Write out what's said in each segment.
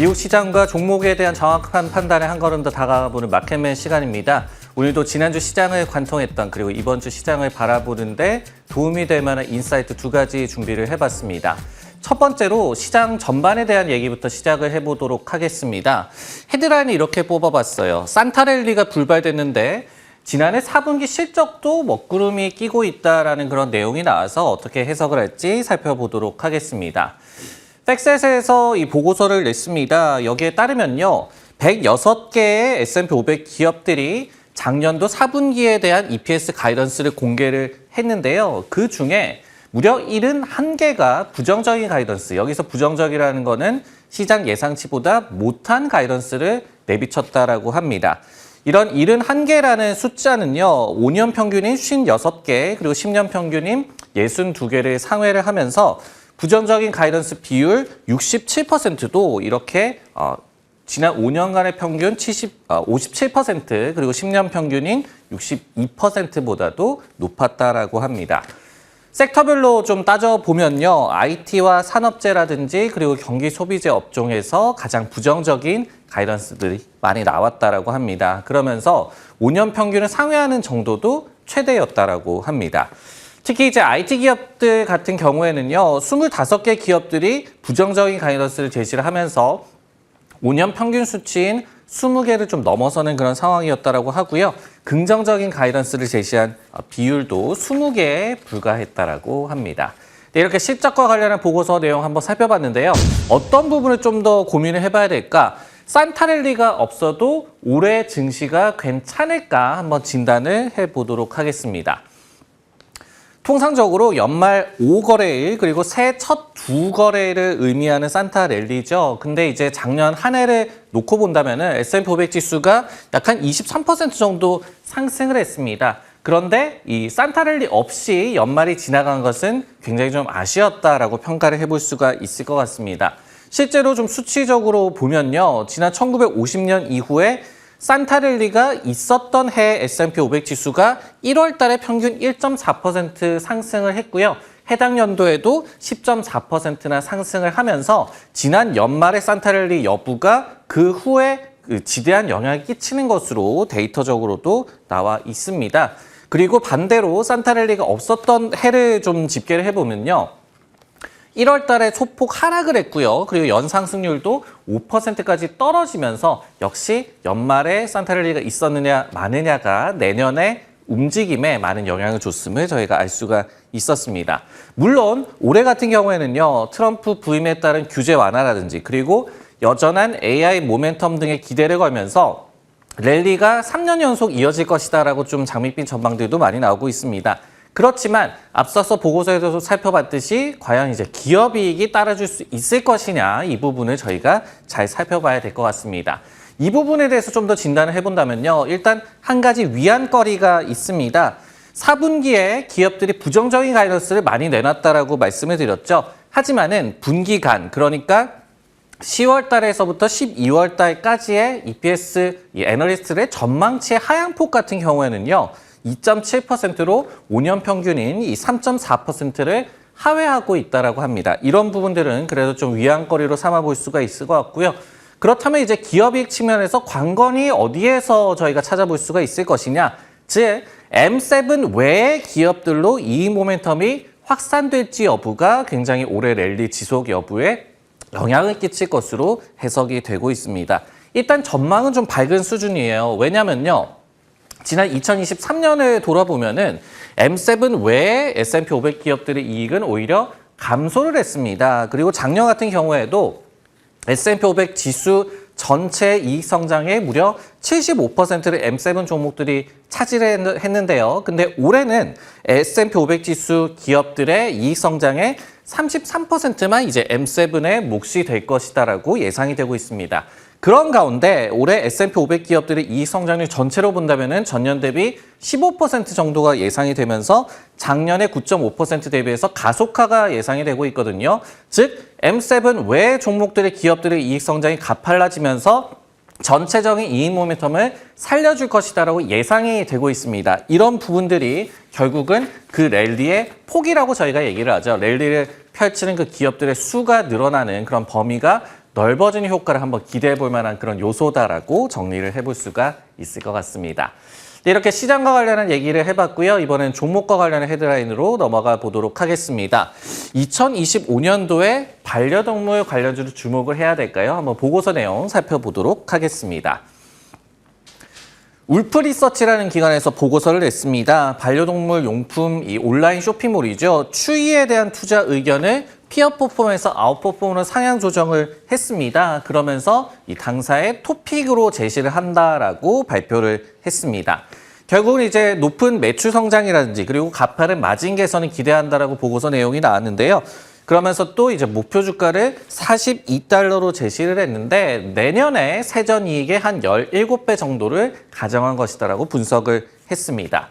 미국 시장과 종목에 대한 정확한 판단에 한 걸음 더 다가가보는 마켓맨 시간입니다. 오늘도 지난주 시장을 관통했던 그리고 이번 주 시장을 바라보는 데 도움이 될 만한 인사이트 두 가지 준비를 해봤습니다. 첫 번째로 시장 전반에 대한 얘기부터 시작을 해보도록 하겠습니다. 헤드라인을 이렇게 뽑아봤어요. 산타랠리가 불발됐는데 지난해 4분기 실적도 먹구름이 끼고 있다라는 그런 내용이 나와서 어떻게 해석을 할지 살펴보도록 하겠습니다. 팩셋에서 이 보고서를 냈습니다. 여기에 따르면요. 106개의 S&P 500 기업들이 작년도 4분기에 대한 EPS 가이던스를 공개를 했는데요. 그 중에 무려 71개가 부정적인 가이던스, 여기서 부정적이라는 거는 시장 예상치보다 못한 가이던스를 내비쳤다라고 합니다. 이런 71개라는 숫자는요, 5년 평균인 56개, 그리고 10년 평균인 62개를 상회를 하면서 부정적인 가이던스 비율 67%도 이렇게 지난 5년간의 평균 57%, 그리고 10년 평균인 62%보다도 높았다라고 합니다. 섹터별로 좀 따져보면요. IT와 산업재라든지 그리고 경기 소비재 업종에서 가장 부정적인 가이던스들이 많이 나왔다라고 합니다. 그러면서 5년 평균을 상회하는 정도도 최대였다라고 합니다. 특히 이제 IT 기업들 같은 경우에는요. 25개 기업들이 부정적인 가이던스를 제시를 하면서 5년 평균 수치인 20개를 좀 넘어서는 그런 상황이었다라고 하고요. 긍정적인 가이던스를 제시한 비율도 20개에 불과했다라고 합니다. 네, 이렇게 실적과 관련한 보고서 내용 한번 살펴봤는데요. 어떤 부분을 좀 더 고민을 해봐야 될까? 산타랠리가 없어도 올해 증시가 괜찮을까? 한번 진단을 해보도록 하겠습니다. 통상적으로 연말 5거래일 그리고 새해 첫 2거래일을 의미하는 산타랠리죠. 근데 이제 작년 한 해를 놓고 본다면은 S&P 500 지수가 약 한 23% 정도 상승을 했습니다. 그런데 이 산타랠리 없이 연말이 지나간 것은 굉장히 좀 아쉬웠다라고 평가를 해볼 수가 있을 것 같습니다. 실제로 좀 수치적으로 보면요. 지난 1950년 이후에 산타랠리가 있었던 해 S&P 500 지수가 1월 달에 평균 1.4% 상승을 했고요. 해당 연도에도 10.4%나 상승을 하면서 지난 연말의 산타랠리 여부가 그 후에 지대한 영향을 끼치는 것으로 데이터적으로도 나와 있습니다. 그리고 반대로 산타랠리가 없었던 해를 좀 집계를 해보면요. 1월 달에 소폭 하락을 했고요. 그리고 연상승률도 5%까지 떨어지면서 역시 연말에 산타랠리가 있었느냐 마느냐가 내년의 움직임에 많은 영향을 줬음을 저희가 알 수가 있었습니다. 물론 올해 같은 경우에는요. 트럼프 부임에 따른 규제 완화라든지 그리고 여전한 AI 모멘텀 등의 기대를 걸면서 랠리가 3년 연속 이어질 것이다라고 좀 장밋빛 전망들도 많이 나오고 있습니다. 그렇지만 앞서서 보고서에서도 살펴봤듯이 과연 이제 기업이익이 따라줄 수 있을 것이냐 이 부분을 저희가 잘 살펴봐야 될 것 같습니다. 이 부분에 대해서 좀 더 진단을 해본다면요. 일단 한 가지 위안거리가 있습니다. 4분기에 기업들이 부정적인 가이던스를 많이 내놨다라고 말씀을 드렸죠. 하지만은 분기간 그러니까 10월 달에서부터 12월 달까지의 EPS 애널리스트의 전망치의 하향폭 같은 경우에는요. 2.7%로 5년 평균인 이 3.4%를 하회하고 있다라고 합니다. 이런 부분들은 그래도 좀 위안거리로 삼아볼 수가 있을 것 같고요. 그렇다면 이제 기업이익 측면에서 관건이 어디에서 저희가 찾아볼 수가 있을 것이냐? 즉 M7 외의 기업들로 이익 모멘텀이 확산될지 여부가 굉장히 올해 랠리 지속 여부에 영향을 끼칠 것으로 해석이 되고 있습니다. 일단 전망은 좀 밝은 수준이에요. 왜냐면요. 지난 2023년을 돌아보면은 M7 외의 S&P 500 기업들의 이익은 오히려 감소를 했습니다. 그리고 작년 같은 경우에도 S&P 500 지수 전체 이익 성장의 무려 75%를 M7 종목들이 차지를 했는데요. 근데 올해는 S&P 500 지수 기업들의 이익 성장의 33%만 이제 M7의 몫이 될 것이다라고 예상이 되고 있습니다. 그런 가운데 올해 S&P 500 기업들의 이익 성장률 전체로 본다면은 전년 대비 15% 정도가 예상이 되면서 작년에 9.5% 대비해서 가속화가 예상이 되고 있거든요. 즉 M7 외 종목들의 기업들의 이익 성장이 가팔라지면서 전체적인 이익 모멘텀을 살려줄 것이다라고 예상이 되고 있습니다. 이런 부분들이 결국은 그 랠리의 폭이라고 저희가 얘기를 하죠. 랠리를 펼치는 그 기업들의 수가 늘어나는 그런 범위가 넓어지는 효과를 한번 기대해 볼 만한 그런 요소다라고 정리를 해볼 수가 있을 것 같습니다. 네, 이렇게 시장과 관련한 얘기를 해봤고요. 이번엔 종목과 관련한 헤드라인으로 넘어가 보도록 하겠습니다. 2025년도에 반려동물 관련주로 주목을 해야 될까요? 한번 보고서 내용 살펴보도록 하겠습니다. 울프 리서치라는 기관에서 보고서를 냈습니다. 반려동물 용품 이 온라인 쇼핑몰이죠. 추이에 대한 투자 의견을 피어퍼폼에서 아웃퍼폼으로 상향 조정을 했습니다. 그러면서 이 당사의 토픽으로 제시를 한다라고 발표를 했습니다. 결국은 이제 높은 매출 성장이라든지 그리고 가파른 마진 개선을 기대한다라고 보고서 내용이 나왔는데요. 그러면서 또 이제 목표 주가를 42달러로 제시를 했는데 내년에 세전 이익의 한 17배 정도를 가정한 것이다라고 분석을 했습니다.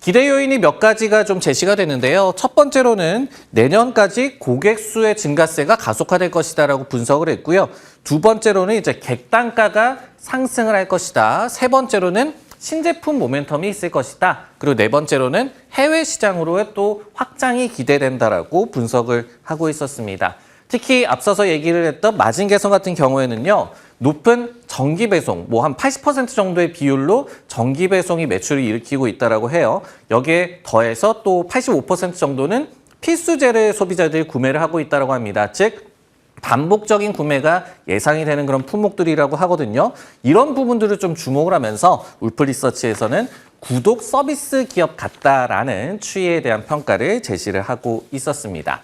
기대 요인이 몇 가지가 좀 제시가 되는데요. 첫 번째로는 내년까지 고객 수의 증가세가 가속화될 것이다라고 분석을 했고요. 두 번째로는 이제 객단가가 상승을 할 것이다. 세 번째로는 신제품 모멘텀이 있을 것이다. 그리고 네 번째로는 해외 시장으로의 또 확장이 기대된다라고 분석을 하고 있었습니다. 특히 앞서서 얘기를 했던 마진 개선 같은 경우에는요. 높은 정기 배송, 뭐 한 80% 정도의 비율로 정기 배송이 매출을 일으키고 있다라고 해요. 여기에 더해서 또 85% 정도는 필수재를 소비자들이 구매를 하고 있다라고 합니다. 즉 반복적인 구매가 예상이 되는 그런 품목들이라고 하거든요. 이런 부분들을 좀 주목을 하면서 울프 리서치에서는 구독 서비스 기업 같다라는 추이에 대한 평가를 제시를 하고 있었습니다.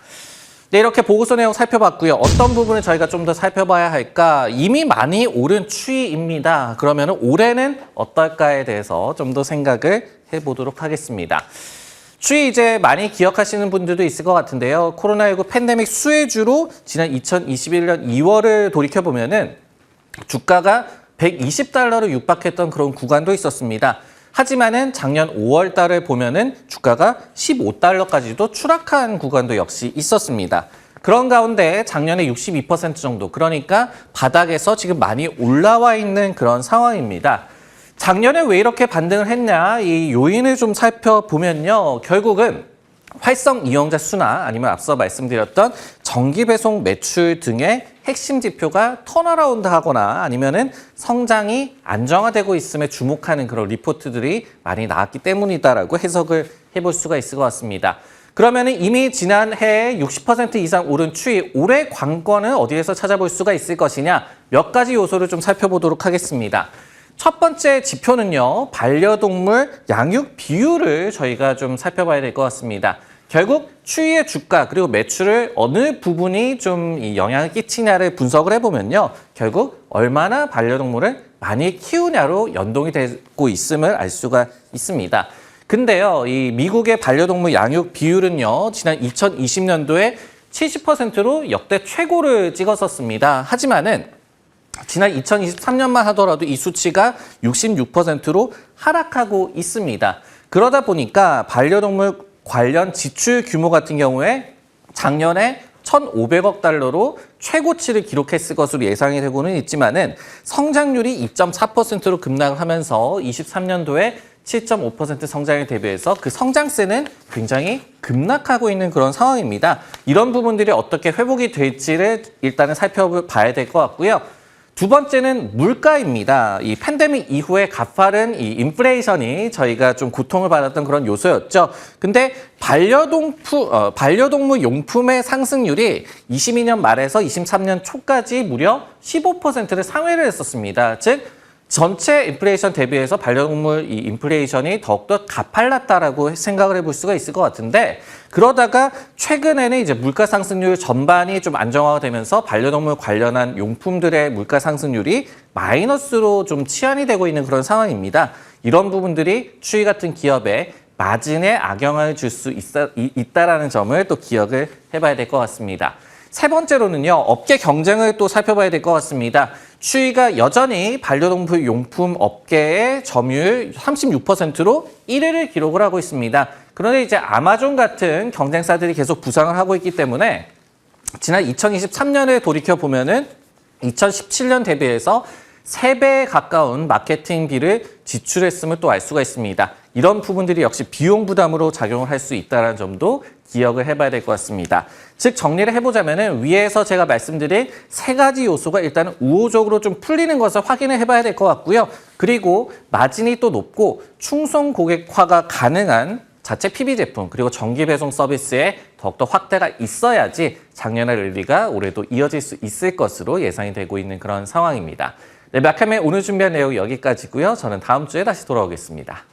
네, 이렇게 보고서 내용 살펴봤고요. 어떤 부분을 저희가 좀 더 살펴봐야 할까? 이미 많이 오른 추이입니다. 그러면 올해는 어떨까에 대해서 좀 더 생각을 해보도록 하겠습니다. 추이 이제 많이 기억하시는 분들도 있을 것 같은데요. 코로나19 팬데믹 수혜주로 지난 2021년 2월을 돌이켜보면은 주가가 120달러를 육박했던 그런 구간도 있었습니다. 하지만은 작년 5월 달을 보면은 주가가 15달러까지도 추락한 구간도 역시 있었습니다. 그런 가운데 작년에 62% 정도, 그러니까 바닥에서 지금 많이 올라와 있는 그런 상황입니다. 작년에 왜 이렇게 반등을 했냐, 이 요인을 좀 살펴보면요. 결국은 활성 이용자 수나 아니면 앞서 말씀드렸던 정기 배송 매출 등의 핵심 지표가 턴어라운드 하거나 아니면은 성장이 안정화되고 있음에 주목하는 그런 리포트들이 많이 나왔기 때문이다라고 해석을 해볼 수가 있을 것 같습니다. 그러면은 이미 지난해 60% 이상 오른 추이, 올해 관건은 어디에서 찾아볼 수가 있을 것이냐, 몇 가지 요소를 좀 살펴보도록 하겠습니다. 첫 번째 지표는요, 반려동물 양육 비율을 저희가 좀 살펴봐야 될 것 같습니다. 결국 추이의 주가 그리고 매출을 어느 부분이 좀 이 영향을 끼치냐를 분석을 해보면요, 결국 얼마나 반려동물을 많이 키우냐로 연동이 되고 있음을 알 수가 있습니다. 근데요, 이 미국의 반려동물 양육 비율은요, 지난 2020년도에 70%로 역대 최고를 찍었었습니다. 하지만은 지난 2023년만 하더라도 이 수치가 66%로 하락하고 있습니다. 그러다 보니까 반려동물 관련 지출 규모 같은 경우에 작년에 1,500억 달러로 최고치를 기록했을 것으로 예상이 되고는 있지만은 성장률이 2.4%로 급락을 하면서 23년도에 7.5% 성장에 대비해서 그 성장세는 굉장히 급락하고 있는 그런 상황입니다. 이런 부분들이 어떻게 회복이 될지를 일단은 살펴봐야 될 것 같고요. 두 번째는 물가입니다. 이 팬데믹 이후에 가파른 이 인플레이션이 저희가 좀 고통을 받았던 그런 요소였죠. 근데 반려동물 용품의 상승률이 22년 말에서 23년 초까지 무려 15%를 상회를 했었습니다. 즉 전체 인플레이션 대비해서 반려동물 이 인플레이션이 더욱더 가팔랐다라고 생각을 해볼 수가 있을 것 같은데, 그러다가 최근에는 이제 물가 상승률 전반이 좀 안정화가 되면서 반려동물 관련한 용품들의 물가 상승률이 마이너스로 좀 치환이 되고 있는 그런 상황입니다. 이런 부분들이 추이 같은 기업에 마진에 악영향을 줄 수 있다라는 점을 또 기억을 해봐야 될 것 같습니다. 세 번째로는요, 업계 경쟁을 또 살펴봐야 될 것 같습니다. 추이가 여전히 반려동물 용품 업계의 점유율 36%로 1위를 기록을 하고 있습니다. 그런데 이제 아마존 같은 경쟁사들이 계속 부상을 하고 있기 때문에 지난 2023년에 돌이켜보면은 2017년 대비해서 3배에 가까운 마케팅비를 지출했음을 또 알 수가 있습니다. 이런 부분들이 역시 비용 부담으로 작용을 할 수 있다는 점도 기억을 해봐야 될 것 같습니다. 즉 정리를 해보자면은 위에서 제가 말씀드린 세 가지 요소가 일단은 우호적으로 좀 풀리는 것을 확인을 해봐야 될 것 같고요. 그리고 마진이 또 높고 충성 고객화가 가능한 자체 PB 제품 그리고 정기 배송 서비스에 더욱더 확대가 있어야지 작년의 랠리가 올해도 이어질 수 있을 것으로 예상이 되고 있는 그런 상황입니다. 네, 마카메 오늘 준비한 내용 여기까지고요. 저는 다음 주에 다시 돌아오겠습니다.